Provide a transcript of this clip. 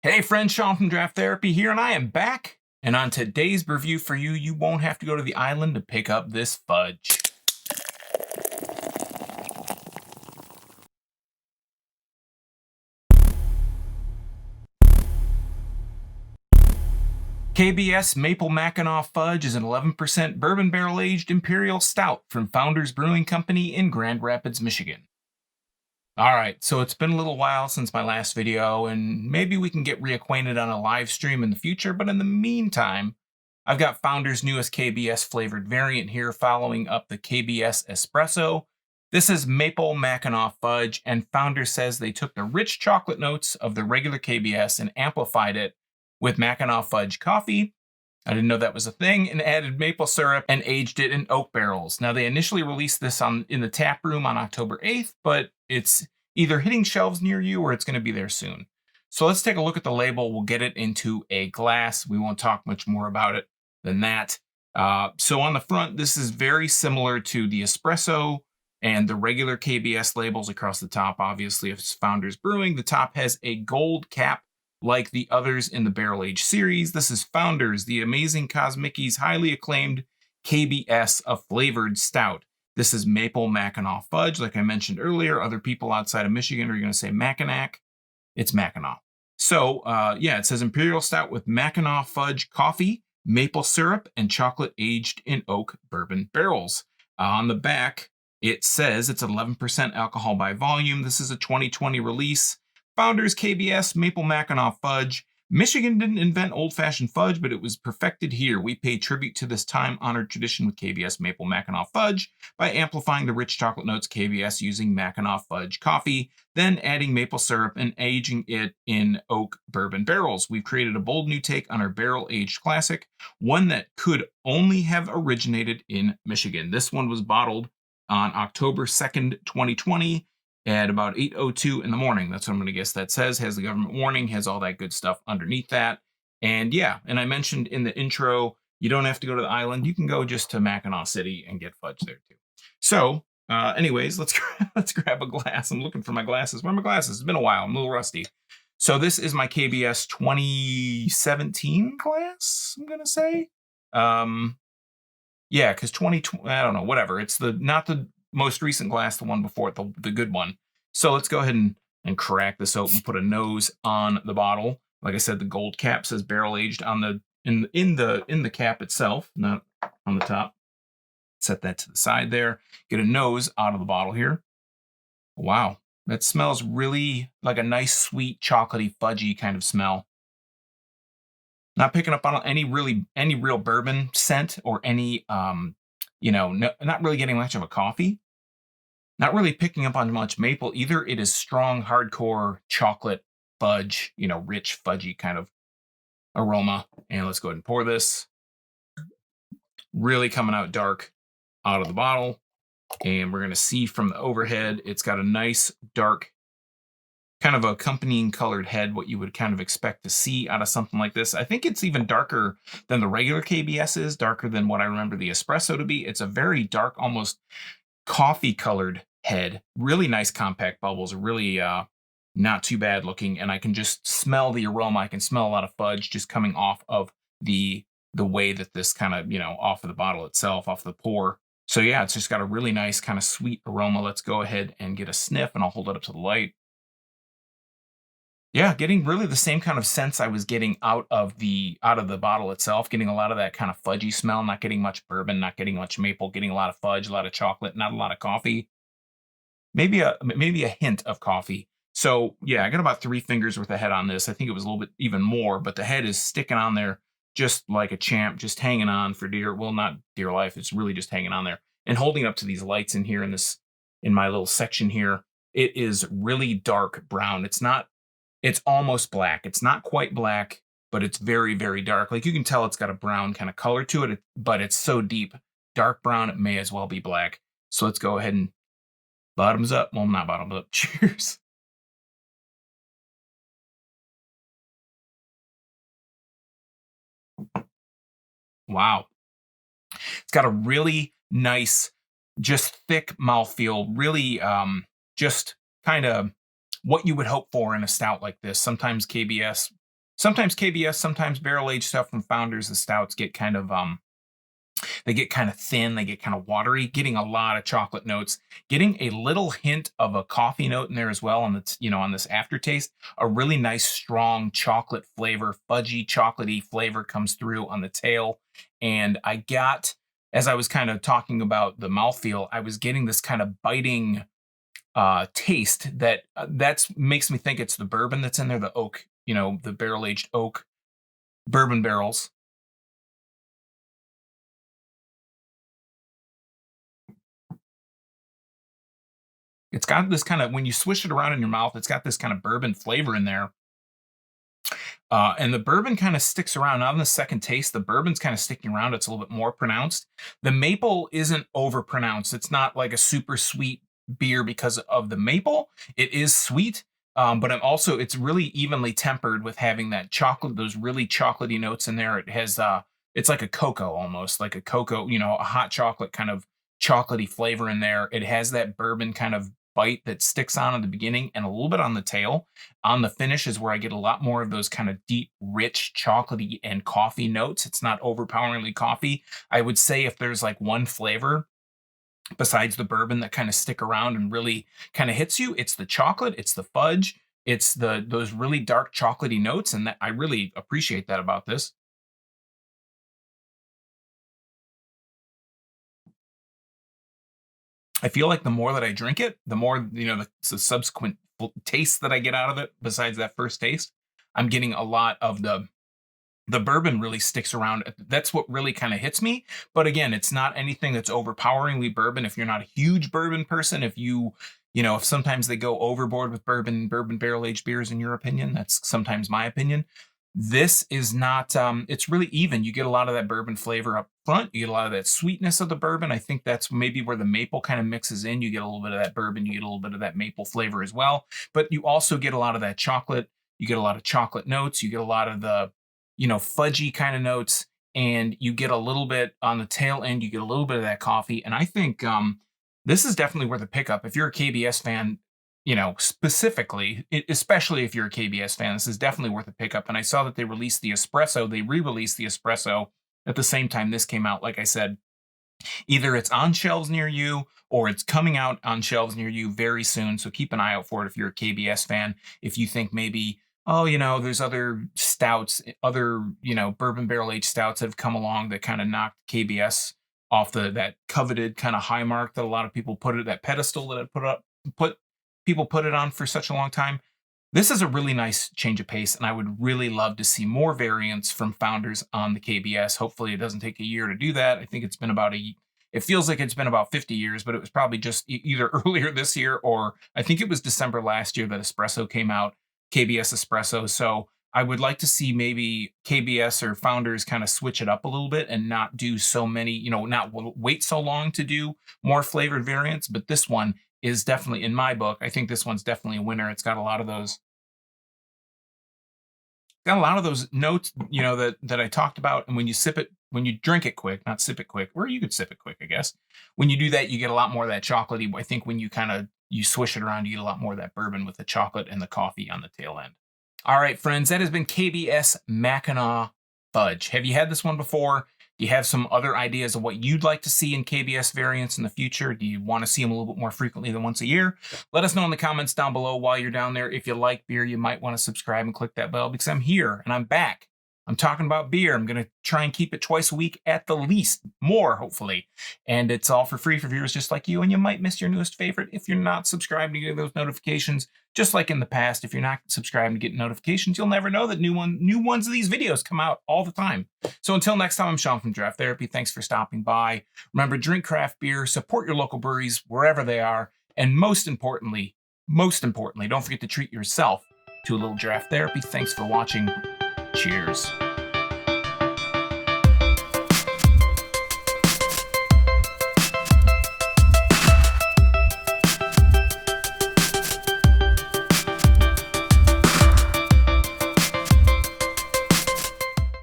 Hey friends, Sean from Draft Therapy here, and I am back. And on today's review for you, you won't have to go to the island to pick up this fudge. KBS Maple Mackinac Fudge is an 11% bourbon barrel-aged imperial stout from Founders Brewing Company in Grand Rapids, Michigan. All right, so it's been a little while since my last video, and maybe we can get reacquainted on a live stream in the future, but in the meantime, I've got Founders' newest KBS flavored variant here following up the KBS Espresso. This is Maple Mackinac Fudge, and Founders says they took the rich chocolate notes of the regular KBS and amplified it with Mackinac Fudge coffee. I didn't know that was a thing, and added maple syrup and aged it in oak barrels. Now, they initially released this in the tap room on October 8th, but it's either hitting shelves near you or it's going to be there soon. So let's take a look at the label. We'll get it into a glass. We won't talk much more about it than that. So on the front, this is very similar to the espresso and the regular KBS labels across the top. Obviously, if it's Founders Brewing, the top has a gold cap like the others in the Barrel Age series. This is Founders, the amazing Cosmicki's highly acclaimed KBS, a flavored stout. This is Maple Mackinac Fudge. Like I mentioned earlier, other people outside of Michigan are going to say Mackinac. It's Mackinac. So, it says Imperial Stout with Mackinac Fudge coffee, maple syrup, and chocolate aged in oak bourbon barrels. On the back, it says it's 11% alcohol by volume. This is a 2020 release. Founders KBS Maple Mackinac Fudge. Michigan didn't invent old-fashioned fudge, but it was perfected here. We pay tribute to this time-honored tradition with KBS Maple Mackinac Fudge by amplifying the rich chocolate notes KBS using Mackinac Fudge coffee, then adding maple syrup and aging it in oak bourbon barrels. We've created a bold new take on our barrel-aged classic, one that could only have originated in Michigan. This one was bottled on October 2nd, 2020, at about 8:02 in the morning. That's what I'm going to guess that says. Has the government warning, has all that good stuff underneath that. And and I mentioned in the intro, you don't have to go to the island. You can go just to Mackinaw City and get fudge there too. So anyways, let's grab a glass. I'm looking for my glasses. Where are my glasses? It's been a while. I'm a little rusty. So this is my KBS 2017 glass, I'm going to say. Because 2020, I don't know, whatever. It's not the most recent glass, the one before it, the good one. So let's go ahead and crack this open, put a nose on the bottle. Like I said, the gold cap says barrel aged on the in the cap itself, not on the top. Set that to the side there. Get a nose out of the bottle here. Wow, that smells really like a nice, sweet, chocolatey, fudgy kind of smell. Not picking up on any real bourbon scent or any not really getting much of a coffee. Not really picking up on much maple either. It is strong, hardcore chocolate fudge, rich, fudgy kind of aroma. And let's go ahead and pour this. Really coming out dark out of the bottle. And we're going to see from the overhead, it's got a nice, dark, kind of accompanying colored head, what you would kind of expect to see out of something like this. I think it's even darker than the regular KBS is, darker than what I remember the espresso to be. It's a very dark, almost coffee colored head. Really nice compact bubbles, really not too bad looking. And I can just smell the aroma. I can smell a lot of fudge just coming off of the way that this kind of, off of the bottle itself, off the pour. So yeah, it's just got a really nice kind of sweet aroma. Let's go ahead and get a sniff, and I'll hold it up to the light. Yeah, getting really the same kind of sense I was getting out of the bottle itself, getting a lot of that kind of fudgy smell, not getting much bourbon, not getting much maple, getting a lot of fudge, a lot of chocolate, not a lot of coffee. Maybe a hint of coffee. So yeah, I got about 3 fingers worth of head on this. I think it was a little bit even more, but the head is sticking on there just like a champ, just hanging on for not dear life. It's really just hanging on there and holding up to these lights in here in my little section here. It is really dark brown. It's almost black. It's not quite black, but it's very, very dark. Like you can tell it's got a brown kind of color to it, but it's so deep, dark brown, it may as well be black. So let's go ahead and bottoms up. Well, not bottoms up. Cheers. Wow. It's got a really nice, just thick mouthfeel, really just kind of what you would hope for in a stout like this. Sometimes KBS Sometimes KBS, sometimes barrel-aged stuff from Founders, the stouts get kind of, they get kind of thin, they get kind of watery, getting a lot of chocolate notes, getting a little hint of a coffee note in there as well on the, on this aftertaste. A really nice, strong chocolate flavor, fudgy, chocolatey flavor comes through on the tail. And I got, as I was kind of talking about the mouthfeel, I was getting this kind of biting taste that that's makes me think it's the bourbon that's in there, the oak, the barrel aged oak bourbon barrels. It's got this kind of, when you swish it around in your mouth, it's got this kind of bourbon flavor in there. And the bourbon kind of sticks around. On the second taste, the bourbon's kind of sticking around. It's a little bit more pronounced. The maple isn't over pronounced. It's not like a super sweet beer because of the maple. It is sweet, but it's really evenly tempered with having that chocolate, those really chocolatey notes in there. It has, it's like a cocoa almost, like a cocoa, a hot chocolate kind of chocolatey flavor in there. It has that bourbon kind of bite that sticks on at the beginning and a little bit on the tail. On the finish is where I get a lot more of those kind of deep, rich, chocolatey and coffee notes. It's not overpoweringly coffee. I would say if there's like one flavor besides the bourbon that kind of stick around and really kind of hits you, it's the chocolate, it's the fudge, it's those really dark chocolatey notes, and that I really appreciate that about this. I feel like the more that I drink it, the more, the subsequent taste that I get out of it, besides that first taste, I'm getting a lot of the bourbon really sticks around. That's what really kind of hits me. But again, it's not anything that's overpoweringly bourbon. If you're not a huge bourbon person, if sometimes they go overboard with bourbon barrel aged beers, in your opinion, that's sometimes my opinion. This is not, it's really even. You get a lot of that bourbon flavor up front. You get a lot of that sweetness of the bourbon. I think that's maybe where the maple kind of mixes in. You get a little bit of that bourbon, you get a little bit of that maple flavor as well. But you also get a lot of that chocolate. You get a lot of chocolate notes. You get a lot of the, fudgy kind of notes. And you get a little bit on the tail end, you get a little bit of that coffee. And I think this is definitely worth a pickup. If you're a KBS fan, specifically, especially if you're a KBS fan, this is definitely worth a pickup. And I saw that they released the espresso. They re-released the espresso at the same time this came out. Like I said, either it's on shelves near you or it's coming out on shelves near you very soon. So keep an eye out for it if you're a KBS fan. If you think maybe, oh, there's other stouts, other, bourbon barrel aged stouts that have come along that kind of knocked KBS off that coveted kind of high mark that a lot of people put it, that pedestal that it put people put it on for such a long time. This is a really nice change of pace, and I would really love to see more variants from Founders on the KBS. Hopefully, it doesn't take a year to do that. I think it's been it feels like it's been about 50 years, but it was probably just either earlier this year or I think it was December last year that Espresso came out, KBS Espresso. So I would like to see maybe KBS or Founders kind of switch it up a little bit and not do so many, not wait so long to do more flavored variants. But this one is definitely, in my book, I think this one's definitely a winner. It's got a lot of those notes, that I talked about. And when you drink it quick, not sip it quick, or you could sip it quick, I guess. When you do that, you get a lot more of that chocolatey. I think when you swish it around, you get a lot more of that bourbon with the chocolate and the coffee on the tail end. All right, friends, that has been KBS Mackinac Fudge. Have you had this one before? Do you have some other ideas of what you'd like to see in KBS variants in the future? Do you want to see them a little bit more frequently than once a year? Let us know in the comments down below while you're down there. If you like beer, you might want to subscribe and click that bell because I'm here and I'm back. I'm talking about beer. I'm going to try and keep it twice a week at the least, more hopefully. And it's all for free for viewers just like you. And you might miss your newest favorite if you're not subscribed to get those notifications. Just like in the past, if you're not subscribed to get notifications, you'll never know that new ones of these videos come out all the time. So until next time, I'm Sean from Draft Therapy. Thanks for stopping by. Remember, drink craft beer, support your local breweries wherever they are. And most importantly, don't forget to treat yourself to a little draft therapy. Thanks for watching. Cheers.